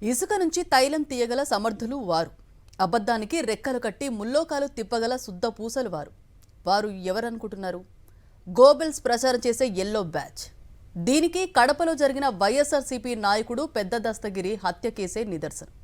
ఇసుక నుంచి తైలం తీయగల సమర్థులు వారు. అబద్ధానికి రెక్కలు కట్టి ముల్లోకాలు తిప్పగల శుద్ధ పూసలు వారు. వారు ఎవరనుకుంటున్నారు? గోబెల్స్ ప్రచారం చేసే ఎల్లో బ్యాచ్. దీనికి కడపలో జరిగిన వైఎస్ఆర్సీపీ నాయకుడు పెద్ద దస్తగిరి హత్య కేసే నిదర్శనం.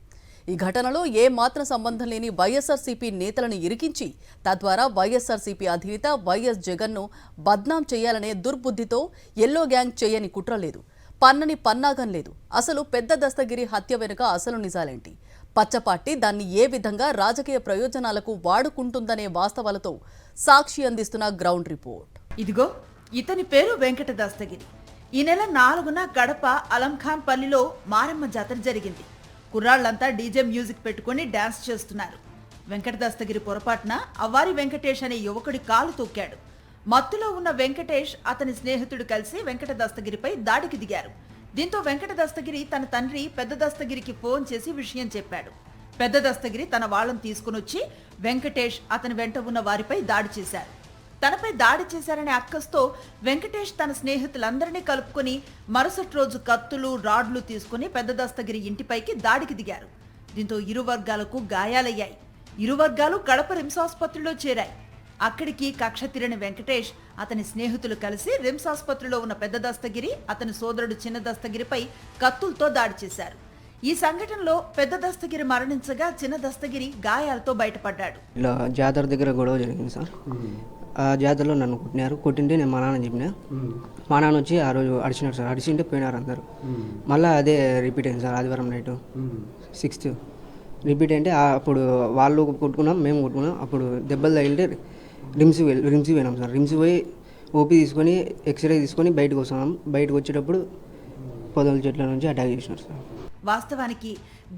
ఈ ఘటనలో ఏ మాత్రం సంబంధం లేని వైఎస్ఆర్సీపీ నేతలను ఇరికించి తద్వారా వైఎస్ఆర్సీపీ అధినేత వైఎస్ జగన్ను బద్నాం చేయాలనే దుర్బుద్ధితో ఎల్లో గ్యాంగ్ చేయని కుట్ర లేదు, పన్నని పన్నాగం లేదు. అసలు పెద్ద దస్తగిరి హత్య వెనుక అసలు నిజాలేంటి? పచ్చపార్టీ దాన్ని ఏ విధంగా రాజకీయ ప్రయోజనాలకు వాడుకుంటుందనే వాస్తవాలతో సాక్షి అందిస్తున్న గ్రౌండ్ రిపోర్ట్. ఇదిగో ఇతని పేరు వెంకట దస్తగిరి. ఈ నెల 4న గడప అలంఖాన్ పల్లిలో మారమ్మ జాతర జరిగింది. కుర్రాళ్లంతా డీజే మ్యూజిక్ పెట్టుకుని డాన్స్ చేస్తున్నారు. వెంకట దస్తగిరి పొరపాటున అవ్వారి వెంకటేష్ అనే యువకుడి కాలు తొక్కాడు. మత్తులో ఉన్న వెంకటేష్ అతని స్నేహితుడు కలిసి వెంకట దస్తగిరిపై దాడికి దిగారు. దీంతో వెంకట దస్తగిరి తన తండ్రి పెద్ద దస్తగిరికి ఫోన్ చేసి విషయం చెప్పాడు. పెద్ద దస్తగిరి తన వాళ్ళని తీసుకుని వచ్చి వెంకటేష్ అతని వెంట ఉన్న వారిపై దాడి చేశారు. తనపై దాడి చేశారనే అక్కస్తో వెంకటేష్ తన స్నేహితులందరినీ కలుపుకొని మరుసటి రోజు కత్తులు రాడ్లు తీసుకుని పెద్ద దస్తగిరి ఇంటిపైకి దాడికి దిగారు. దీంతో ఇరు వర్గాలకు గాయాలయ్యాయి. ఇరు వర్గాలు కడప రిమ్స్ ఆసుపత్రిలో చేరాయి. అక్కడికి కక్ష తీరని వెంకటేష్ అతని స్నేహితులు కలిసి రిమ్స్ ఆసుపత్రిలో ఉన్న పెద్ద దస్తగిరి అతని సోదరుడు చిన్న దస్తగిరిపై కత్తులతో దాడి చేశారు. ఈ సంఘటనలో పెద్ద దస్తగిరి మరణించగా చిన్న దస్తగిరి గాయాలతో బయటపడ్డాడు. ఇలా జాతర దగ్గర గొడవ జరిగింది సార్. ఆ జాతరలో నన్ను కొట్టింటే నేను మా నాన్న చెప్పిన. మా నాన్న వచ్చి ఆ రోజు అడిచినారు సార్. అడిచింటే పోయినారు అందరు. మళ్ళీ అదే రిపీట్ అయింది సార్. ఆదివారం నైట్ 6th రిపీట్ అంటే అప్పుడు వాళ్ళు కొట్టుకున్నాం, మేము కొట్టుకున్నాం. అప్పుడు దెబ్బలు తగిలితే రిమ్స్ పోయినాం సార్. రిమ్స్ పోయి ఓపీ తీసుకొని ఎక్స్రే తీసుకొని బయటకు వస్తున్నాం. బయటకు వచ్చేటప్పుడు పొదల చెట్ల నుంచి అటాక్ చేసినారు సార్. వాస్తవానికి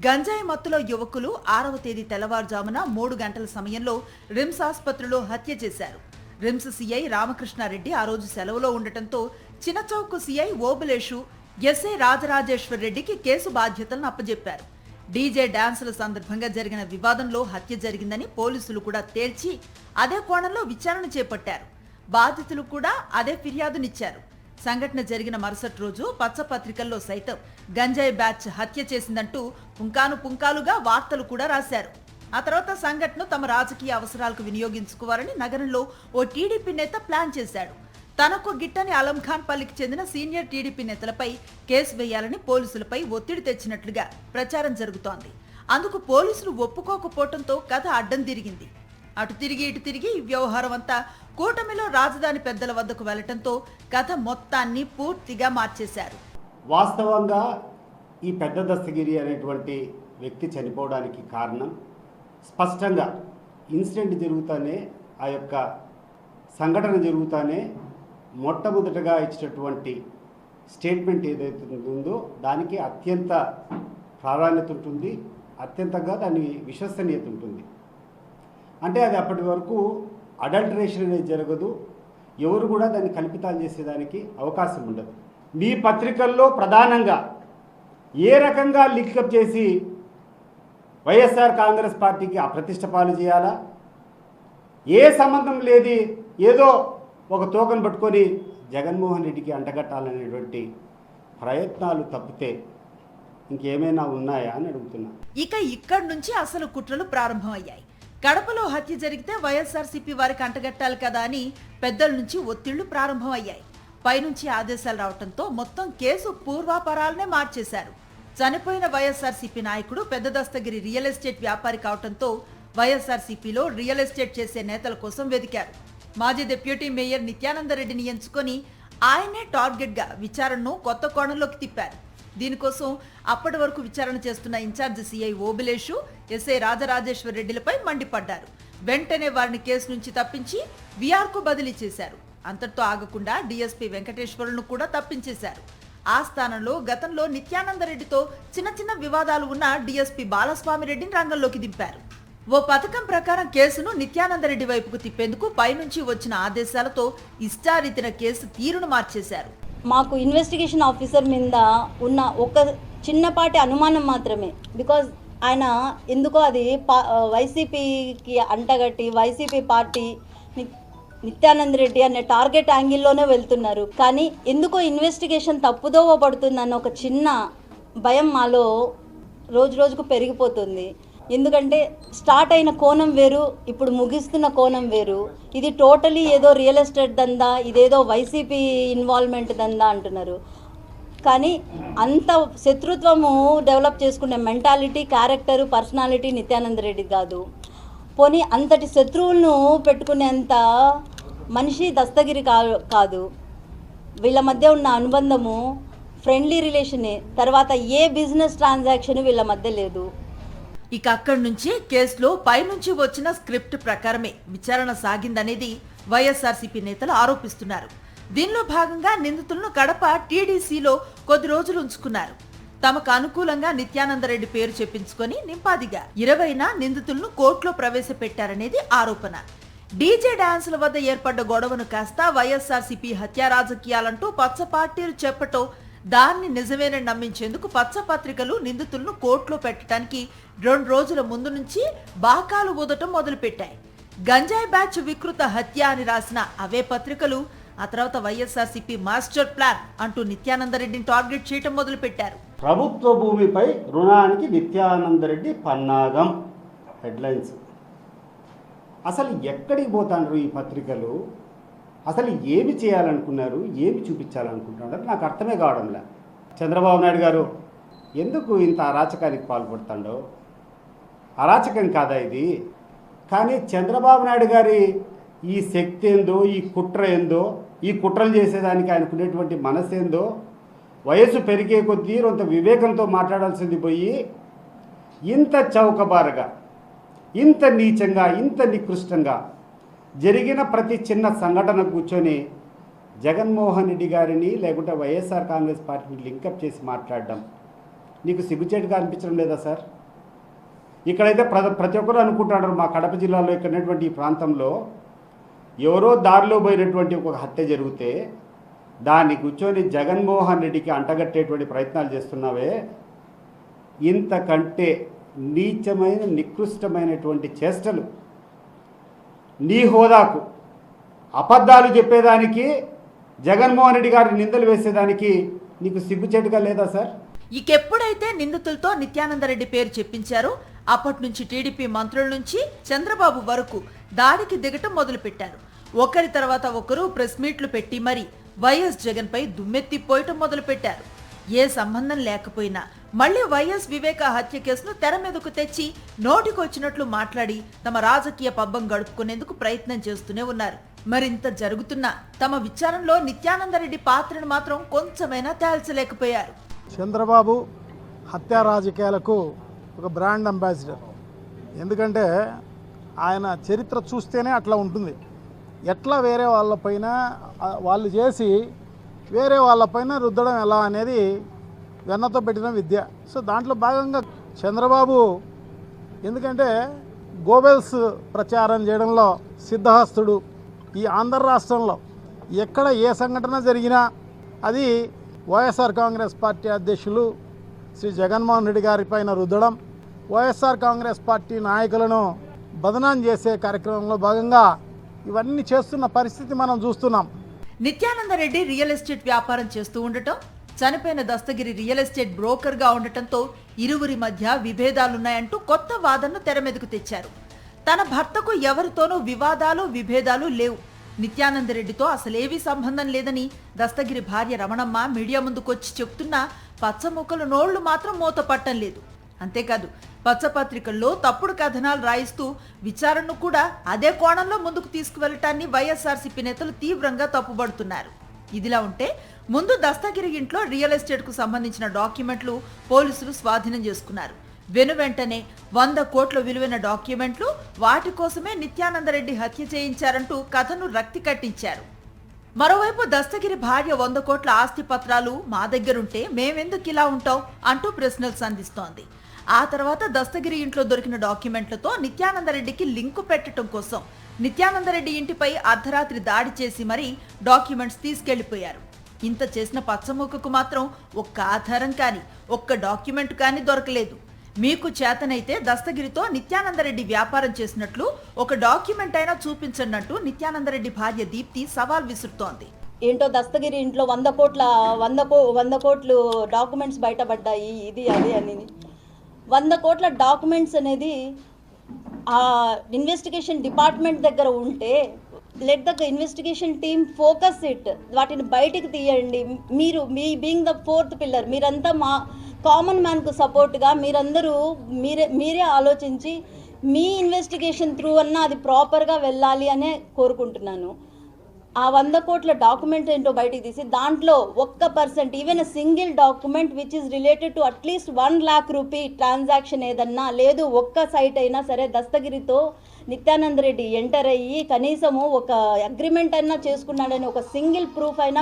గంజాయి మత్తులో యువకులు 6వ తేదీ తెల్లవారుజామున 3 గంటల సమయంలో రిమ్స్ ఆసుపత్రిలో హత్య చేశారు. రిమ్స్ సీఐ రామకృష్ణారెడ్డి ఆ రోజు సెలవులో ఉండటంతో చిన్నచౌక్ సీఐ ఓబులేషు ఎస్ఐ రాజరాజేశ్వర్ రెడ్డికి కేసు బాధ్యతలను అప్పజెప్పారు. డీజే డాన్సుల సందర్భంగా జరిగిన వివాదంలో హత్య జరిగిందని పోలీసులు కూడా తేల్చి అదే కోణంలో విచారణ చేపట్టారు. బాధితులు కూడా అదే ఫిర్యాదునిచ్చారు. సంఘటన జరిగిన మరుసటి రోజు పచ్చపత్రికల్లో సైతం గంజాయి బ్యాచ్ హత్య చేసిందంటూ పుంకాలుగా వార్తలు కూడా రాశారు. ఆ తర్వాత సంఘటన తమ రాజకీయ అవసరాలకు వినియోగించుకోవాలని నగరంలో ఓ టీడీపీ నేత ప్లాన్ చేశాడు. తనకు గిట్టని అలంఖాన్ పల్లికి చెందిన సీనియర్ టీడీపీ నేతలపై కేసు వేయాలని పోలీసులపై ఒత్తిడి తెచ్చినట్లుగా ప్రచారం జరుగుతోంది. అందుకు పోలీసులు ఒప్పుకోకపోవడంతో కథ అడ్డం తిరిగింది. అటు తిరిగి ఇటు తిరిగి ఈ వ్యవహారం అంతా కూటమిలో రాజధాని పెద్దల వద్దకు వెళ్లటంతో కథ మొత్తాన్ని పూర్తిగా మార్చేశారు. వాస్తవంగా ఈ పెద్ద దస్తగిరి అనేటువంటి వ్యక్తి చనిపోవడానికి కారణం స్పష్టంగా ఇన్సిడెంట్ జరుగుతానే, ఆ యొక్క సంఘటన జరుగుతానే మొట్టమొదటగా ఇచ్చినటువంటి స్టేట్మెంట్ ఏదైతే ఉందో దానికి అత్యంత ప్రాధాన్యత ఉంటుంది, అత్యంతంగా దాని విశ్వసనీయత ఉంటుంది. అంటే అది అప్పటి వరకు అడల్టరేషన్ అనేది జరగదు, ఎవరు కూడా దాన్ని కల్పితాలు చేసేదానికి అవకాశం ఉండదు. మీ పత్రికల్లో ప్రధానంగా ఏ రకంగా లింకప్ చేసి వైఎస్ఆర్ కాంగ్రెస్ పార్టీకి అప్రతిష్ట పాలు చేయాలా, ఏ సంబంధం లేదు ఏదో ఒక తోకను పట్టుకొని జగన్మోహన్ రెడ్డికి అంటగట్టాలనేటువంటి ప్రయత్నాలు తప్పితే ఇంకేమైనా ఉన్నాయా అని అడుగుతున్నా. ఇక్కడి నుంచి అసలు కుట్రలు ప్రారంభమయ్యాయి. కడపలో హత్య జరిగితే వైఎస్ఆర్సీపీ వారికి అంటగట్టాలి కదా అని పెద్దల నుంచి ఒత్తిళ్లు ప్రారంభమయ్యాయి. పైనుంచి ఆదేశాలు రావడంతో మొత్తం కేసు పూర్వాపరాలనే మార్చేశారు. చనిపోయిన వైఎస్ఆర్సీపీ నాయకుడు పెద్ద దస్తగిరి రియల్ ఎస్టేట్ వ్యాపారి కావడంతో వైఎస్ఆర్సీపీలో రియల్ ఎస్టేట్ చేసే నేతల కోసం వెదికారు. మాజీ డిప్యూటీ మేయర్ నిత్యానందరెడ్డిని ఎంచుకొని ఆయనే టార్గెట్గా విచారణను కొత్త కోణంలోకి తిప్పారు. దీనికోసం అప్పటి వరకు విచారణ చేస్తున్న incharge CI Obulesu, SI Rajarajeshwar రెడ్డిలపై మండిపడ్డారు. వెంటనే వారిని కేసు నుంచి తప్పించి విఆర్కు బదిలీ చేశారు. అంతటితో ఆగకుండా డీఎస్పీ వెంకటేశ్వరులను కూడా తప్పించేశారు. ఆ స్థానంలో గతంలో నిత్యానందరెడ్డితో చిన్న వివాదాలు ఉన్న డీఎస్పీ బాలస్వామిరెడ్డిని రంగంలోకి దింపారు. ఓ పథకం ప్రకారం కేసును నిత్యానందరెడ్డి వైపుకు తిప్పేందుకు పైనుంచి వచ్చిన ఆదేశాలతో ఇష్టారీతిన కేసు తీరును మార్చేశారు. మాకు ఇన్వెస్టిగేషన్ ఆఫీసర్ మీద ఉన్న ఒక చిన్నపాటి అనుమానం మాత్రమే. బికాజ్ ఆయన ఎందుకో అది వైసీపీకి అంటగట్టి వైసీపీ పార్టీ నిత్యానంద రెడ్డి అనే టార్గెట్ యాంగిల్లోనే వెళ్తున్నారు. కానీ ఎందుకో ఇన్వెస్టిగేషన్ తప్పుదోవ పడుతుందన్న ఒక చిన్న భయం మాలో రోజు రోజుకు పెరిగిపోతుంది. ఎందుకంటే స్టార్ట్ అయిన కోణం వేరు, ఇప్పుడు ముగిస్తున్న కోణం వేరు. ఇది టోటలీ ఏదో రియల్ ఎస్టేట్ దందా, ఇదేదో వైసీపీ ఇన్వాల్వ్మెంట్ దందా అంటున్నారు. కానీ అంత శత్రుత్వము డెవలప్ చేసుకునే mentality, character, personality Nityananda Reddy కాదు. పోనీ అంతటి శత్రువులను పెట్టుకునేంత మనిషి దస్తగిరి కాదు. వీళ్ళ మధ్య ఉన్న అనుబంధము ఫ్రెండ్లీ రిలేషనే. తర్వాత ఏ బిజినెస్ ట్రాన్సాక్షన్ వీళ్ళ మధ్య లేదు. ఇక అక్కడి నుంచి కేసులో పైనుంచి వచ్చిన స్క్రిప్ట్ ప్రకారమే విచారణ సాగిందనేది వైఎస్ఆర్సీపీ నేతలు ఆరోపిస్తున్నారు. దీనిలో భాగంగా నిందితులను కడప టీడీసీలో కొద్ది రోజులు ఉంచుకున్నారు. తమకు అనుకూలంగా నిత్యానందరెడ్డి పేరు చెప్పించుకొని నింపాదిగా 20న నిందితులను కోర్టులో ప్రవేశపెట్టారనేది ఆరోపణ. డీజే డాన్సుల వద్ద ఏర్పడ్డ గొడవను కాస్త వైఎస్ఆర్సీపీ హత్యా రాజకీయాలంటూ పచ్చ పార్టీలు చెప్పటం, దాన్ని నిజమేనని నమ్మించేందుకు పచ్చ పత్రికలు నిందితులను కోర్టులో పెట్టడానికి 2 రోజుల ముందు నుంచి బాకాలు ఊదటం మొదలుపెట్టాయి. గంజాయి బ్యాచ్ వికృత హత్య అని రాసిన అవే పత్రికలు ఆ తర్వాత వైఎస్ఆర్సీపీ మాస్టర్ ప్లాన్ అంటూ నిత్యానందరెడ్డిని టార్గెట్ చేయటం మొదలుపెట్టారు. ప్రభుత్వ భూమిపై రుణానికి నిత్యానందరెడ్డి పన్నాగం హెడ్లైన్స్. అసలు ఎక్కడికి పోతాండ్రు ఈ పత్రికలు? అసలు ఏమి చేయాలనుకున్నారు, ఏమి చూపించాలనుకుంటున్నారు నాకు అర్థమే కావడంలే. చంద్రబాబు నాయుడు గారు ఎందుకు ఇంత అరాచకానికి పాల్పడుతాడో? అరాచకం కాదా ఇది? కానీ చంద్రబాబు నాయుడు గారి ఈ శక్తి ఏందో, ఈ కుట్ర ఏందో, ఈ కుట్రలు చేసేదానికి ఆయనకునేటువంటి మనసు ఏందో, వయసు పెరిగే కొద్దీ కొంత వివేకంతో మాట్లాడాల్సింది పోయి ఇంత చౌకబారుగా, ఇంత నీచంగా, ఇంత నికృష్టంగా జరిగిన ప్రతి చిన్న సంఘటన కూర్చొని జగన్మోహన్ రెడ్డి గారిని లేకుంటే వైఎస్ఆర్ కాంగ్రెస్ పార్టీని లింకప్ చేసి మాట్లాడడం నీకు సిగ్గుచేటుగా అనిపించడం లేదా సార్? ఇక్కడైతే ప్రతి ఒక్కరు అనుకుంటున్నారు మా కడప జిల్లాలో ఇక్కడ ఈ ప్రాంతంలో ఎవరో దారిలో పోయినటువంటి ఒక హత్య జరిగితే దాన్ని కూర్చొని జగన్మోహన్ రెడ్డికి అంటగట్టేటువంటి ప్రయత్నాలు చేస్తున్నావే, ఇంతకంటే నీచమైన నికృష్టమైనటువంటి చేష్టలు నీ హోదాకు అబద్ధాలు చెప్పేదానికి, జగన్మోహన్ రెడ్డి గారి నిందలు వేసేదానికి నీకు సిగ్గుచేటుగా లేదా సార్? ఇకెప్పుడైతే నిందితులతో నిత్యానందరెడ్డి పేరు చెప్పించారో అప్పటి నుంచి టీడీపీ మంత్రుల నుంచి చంద్రబాబు వరకు దాడికి దిగటం మొదలుపెట్టారు. ఒకరి తర్వాత ఒకరు ప్రెస్ మీట్లు పెట్టి మరి వైఎస్ జగన్ పై దుమ్మెత్తిపోయటం మొదలుపెట్టారు. ఏ సంబంధం లేకపోయినా మళ్లీ వైఎస్ వివేక హత్య కేసును తెర మీదకు తెచ్చి నోటికొచ్చినట్లు మాట్లాడి తమ రాజకీయ పబ్బం గడుపుకునేందుకు ప్రయత్నం చేస్తూనే ఉన్నారు. మరింత జరుగుతున్నా తమ విచారణలో నిత్యానందరెడ్డి పాత్రను మాత్రం కొంచెమైనా తేల్చలేకపోయారు. చంద్రబాబు హత్యా రాజకీయాలకు ఒక బ్రాండ్ అంబాసిడర్. ఎందుకంటే ఆయన చరిత్ర చూస్తేనే అట్లా ఉంటుంది. ఎట్లా వేరే వాళ్ళపైన వాళ్ళు చేసి వేరే వాళ్ళపైన రుద్దడం ఎలా అనేది వెన్నతో పెట్టిన విద్య. సో దాంట్లో భాగంగా చంద్రబాబు ఎందుకంటే గోబెల్స్ ప్రచారం చేయడంలో సిద్ధహస్తుడు. ఈ ఆంధ్ర రాష్ట్రంలో ఎక్కడ ఏ సంఘటన జరిగినా అది వైఎస్ఆర్ కాంగ్రెస్ పార్టీ అధ్యక్షులు శ్రీ జగన్మోహన్ రెడ్డి గారి పైన రుద్దడం, వైఎస్ఆర్ కాంగ్రెస్ పార్టీ నాయకులను బదనాం చేసే కార్యక్రమంలో భాగంగా ఇవన్నీ చేస్తున్న పరిస్థితి మనం చూస్తున్నాం. నిత్యానందరెడ్డి రియల్ ఎస్టేట్ వ్యాపారం చేస్తూ ఉండటం, చనిపోయిన దస్తగిరి రియల్ ఎస్టేట్ బ్రోకర్గా ఉండటంతో ఇరువురి మధ్య విభేదాలున్నాయంటూ కొత్త వాదనను తెర మీదకు తెచ్చారు. తన భర్తకు ఎవరితోనూ విభేదాలు లేవు, నిత్యానందరెడ్డితో అసలేవీ సంబంధం లేదని దస్తగిరి భార్య రమణమ్మ మీడియా ముందుకొచ్చి చెప్తున్నా పచ్చముక్కలు నోళ్లు మాత్రం మూత పట్టం లేదు. అంతేకాదు పచ్చపత్రికల్లో తప్పుడు కథనాలు రాయిస్తూ విచారణను కూడా అదే కోణంలో ముందుకు తీసుకువెళ్లటాన్ని వైఎస్ఆర్సీపీ నేతలు తీవ్రంగా తప్పుబడుతున్నారు. ఇదిలా ఉంటే ముందు దస్తగిరి ఇంట్లో రియల్ ఎస్టేట్కు సంబంధించిన డాక్యుమెంట్లు పోలీసులు స్వాధీనం చేసుకున్నారు. వెనువెంటనే 100 కోట్ల విలువైన డాక్యుమెంట్లు, వాటి కోసమే నిత్యానందరెడ్డి హత్య చేయించారంటూ కథను రక్తి కట్టించారు. మరోవైపు దస్తగిరి భార్య 100 కోట్ల ఆస్తి పత్రాలు మా దగ్గరుంటే మేమెందుకు ఇలా ఉంటాం అంటూ ప్రశ్నలు సంధిస్తోంది. ఆ తర్వాత దస్తగిరి ఇంట్లో దొరికిన డాక్యుమెంట్లతో నిత్యానందరెడ్డికి లింకు పెట్టడం కోసం నిత్యానందరెడ్డి ఇంటిపై అర్ధరాత్రి దాడి చేసి మరీ డాక్యుమెంట్స్ తీసుకెళ్లిపోయారు. ఇంత చేసిన పచ్చముక్కకు మాత్రం ఒక్క ఆధారం కానీ ఒక్క డాక్యుమెంట్ కానీ దొరకలేదు. మీకు చేతనైతే దస్తగిరితో నిత్యానందరెడ్డి వ్యాపారం చేసినట్లు ఒక డాక్యుమెంట్ అయినా చూపించన్నట్టు నిత్యానందరెడ్డి భార్య దీప్తి సవాల్ విసురుతోంది. ఏంటో దస్తగిరి ఇంట్లో 100 కోట్లు డాక్యుమెంట్స్ బయటపడ్డాయి, ఇది అది అని 100 కోట్ల డాక్యుమెంట్స్ అనేది ఆ ఇన్వెస్టిగేషన్ డిపార్ట్మెంట్ దగ్గర ఉంటే let the investigation team focus it, వాటిని బయటికి తీయండి. మీరు మీ బీయింగ్ ద 4th పిల్లర్, మీరంతా మా కామన్ మ్యాన్కు సపోర్ట్గా మీరందరూ మీరే ఆలోచించి మీ ఇన్వెస్టిగేషన్ త్రూ అన్నా అది ప్రాపర్గా వెళ్ళాలి అనే కోరుకుంటున్నాను. ఆ 100 కోట్ల డాక్యుమెంట్ ఏంటో బయటికి తీసి దాంట్లో 1% even single document which is related to at least 1 lakh rupee transaction ఏదన్నా లేదు, ఒక్క సైట్ అయినా సరే దస్తగిరితో నిత్యానంద రెడ్డి ఎంటర్ అయ్యి కనీసము ఒక అగ్రిమెంట్ అయినా చేసుకున్నాడని ఒక సింగిల్ ప్రూఫ్ అయినా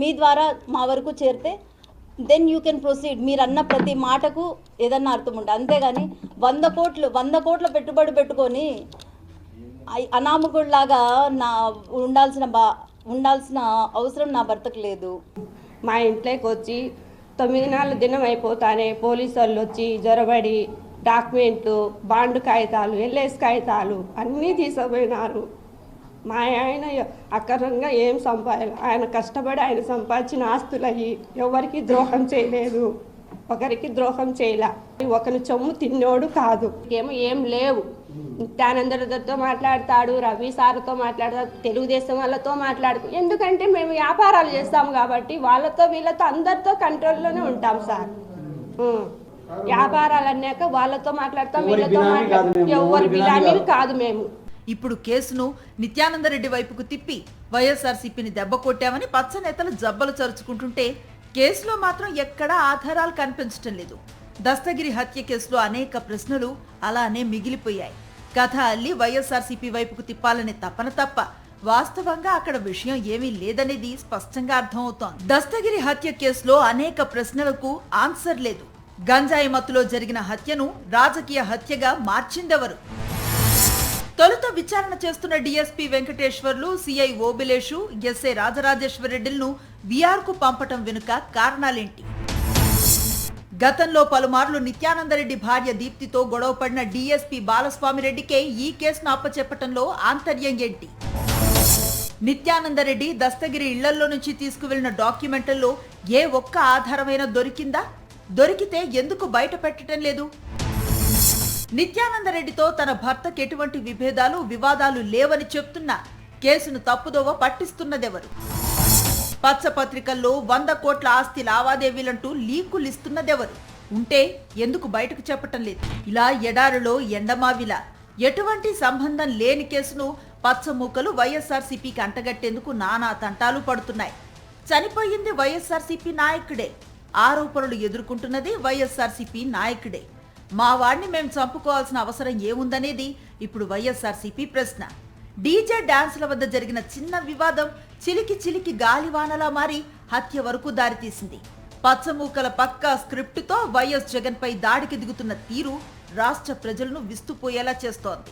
మీ ద్వారా మా వరకు చేరితే దెన్ యూ కెన్ ప్రొసీడ్. మీరు అన్న ప్రతి మాటకు ఏదన్నా అర్థం ఉంటుంది. అంతేగాని 100 కోట్ల పెట్టుబడి పెట్టుకొని అనామకుడిలాగా ఉండాల్సిన అవసరం నా భర్తకు లేదు. మా ఇంట్లోకి వచ్చి 9 నెలల దినం అయిపోతానే పోలీసు వాళ్ళు వచ్చి జొరబడి డాక్యుమెంట్లు, బాండ్ కాగితాలు, ఎల్ఐసి కాగితాలు అన్నీ తీసుకుపోయినారు. మా ఆయన అక్రమంగా ఏం ఆయన కష్టపడి ఆయన సంపాదించిన ఆస్తులయ్యి ఎవరికి ద్రోహం చేయలేదు, ఒకరికి ద్రోహం చేయలే. ఒకరి చొమ్ము తిన్నోడు కాదు. ఏం లేవు. నిత్యానందతో మాట్లాడతాడు, రవి సార్తో మాట్లాడతాడు, తెలుగుదేశం వాళ్ళతో ఎందుకంటే మేము వ్యాపారాలు చేస్తాం కాబట్టి వాళ్ళతో వీళ్ళతో అందరితో కంట్రోల్లోనే ఉంటాం సార్. వ్యాపారాలు అన్నాక వాళ్ళతో మాట్లాడతాం, వీళ్ళతో మాట్లాడతాం. ఎవరి బిలామీలు కాదు మేము. ఇప్పుడు కేసును నిత్యానందరెడ్డి వైపుకు తిప్పి వైఎస్ఆర్సీపీని దెబ్బ కొట్టామని పచ్చ నేతలు జబ్బలు చరుచుకుంటుంటే కేసులో మాత్రం ఎక్కడా ఆధారాలు కనిపించటం లేదు. దస్తగిరి హత్య కేసులో అనేక ప్రశ్నలు అలానే మిగిలిపోయాయి. కథ అల్లి వైఎస్ఆర్సీపీ వైపుకు తిప్పాలనే తపన తప్ప వాస్తవంగా అక్కడ విషయం ఏమీ లేదనేది స్పష్టంగా అర్థమవుతోంది. దస్తగిరి హత్య కేసులో అనేక ప్రశ్నలకు ఆన్సర్ లేదు. గంజాయి మత్తులో జరిగిన హత్యను రాజకీయ హత్యగా మార్చిందెవరు? తొలుత విచారణ చేస్తున్న DSP Venkateswarlu, CI Obileshu, SI Rajarajeswara రెడ్డిలను విఆర్కు పంపటం వెనుక కారణాలేంటి? గతంలో పలుమార్లు నిత్యానందరెడ్డి భార్య దీప్తితో గొడవపడిన డీఎస్పీ బాలస్వామిరెడ్డికే ఈ కేసును అప్పచెప్పటంలో ఆంతర్యం ఏంటి? నిత్యానందరెడ్డి దస్తగిరి ఇళ్లల్లో నుంచి తీసుకువెళ్లిన డాక్యుమెంట్లలో ఏ ఒక్క ఆధారమైన దొరికిందా? దొరికితే ఎందుకు బయట పెట్టడం లేదు? నిత్యానందరెడ్డితో తన భర్తకు ఎటువంటి వివాదాలు లేవని చెప్తున్నా కేసును తప్పుదోవ పట్టిస్తున్నదెవరు? పచ్చపత్రికల్లో 100 కోట్ల ఆస్తి లావాదేవీలంటూ లీకులిస్తున్నదెవరు? ఉంటే ఎందుకు బయటకు చెప్పటం లేదు? ఇలా ఎడారిలో ఎండమావిలా ఎటువంటి సంబంధం లేని కేసును పచ్చమూకలు వైఎస్ఆర్సీపీకి అంటగట్టేందుకు నానా తంటాలు పడుతున్నాయి. చనిపోయింది వైఎస్ఆర్సీపీ నాయకుడే, ఆరోపణలు ఎదుర్కొంటున్నది వైఎస్ఆర్సీపీ నాయకుడే. మా వాడిని మేము చంపుకోవాల్సిన అవసరం ఏముందనేది ఇప్పుడు వైఎస్ఆర్సీపీ ప్రశ్న. డీజే డాన్సుల వద్ద జరిగిన చిన్న వివాదం చిలికి గాలివానలా మారి హత్య వరకు దారితీసింది. పచ్చమూకల పక్కా స్క్రిప్టుతో వైఎస్ జగన్ పై దాడికి దిగుతున్న తీరు రాష్ట్ర ప్రజలను విస్తుపోయేలా చేస్తోంది.